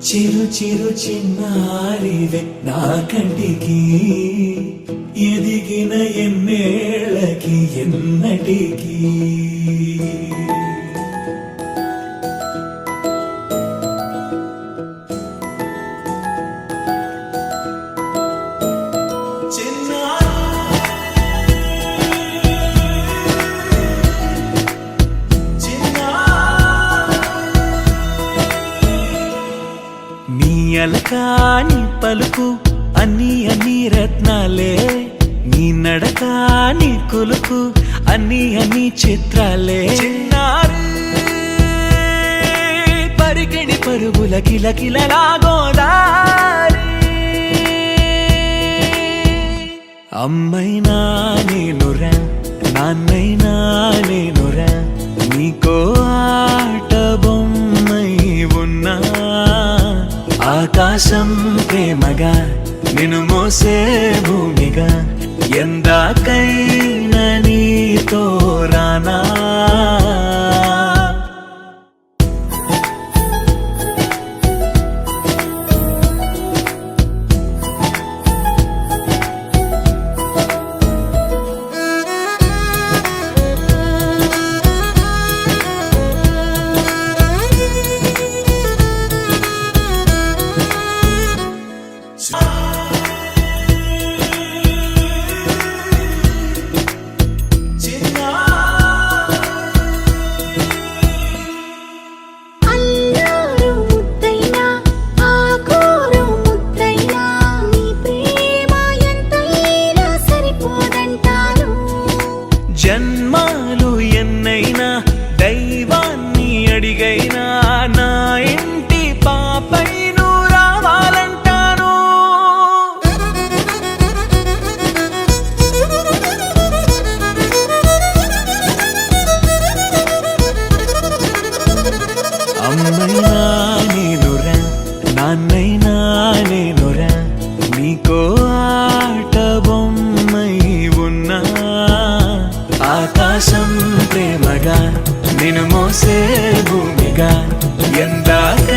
చిరు చిరు చిన్నారివే నా కంటికి ఎదిగిన ఎన్నేళ్ళకి ఎన్నటికి అలకాని పలుకు అన్ని అన్ని రత్నాలే నీ నడకాని కులుకు అన్ని అన్ని చిత్రాలే చిన్నారు పరిగిణి పరుగుల కిలకిలలాగోదారి అమ్మైనా నేనురా నాన్నైనా నేనురా నీకో ఆట బొమ్మై ఉన్నా ఆకాశం ప్రేమగా నిన్ను మోసే భూమిగా ఎందాకైనా నీతో రానా జన్మాలు ఎన్నైనా దైవాన్ని అడిగైనా నా ఇంటి పాపై నువ్వు రావాలంటాను అమ్మైనా నేనురా నాన్నైనా నేనురా నీకో ఆట బొమ్మై ఉన్నా ఆకాశం ప్రేమగా నిన్ను మోసే భూమిగా ఎందాక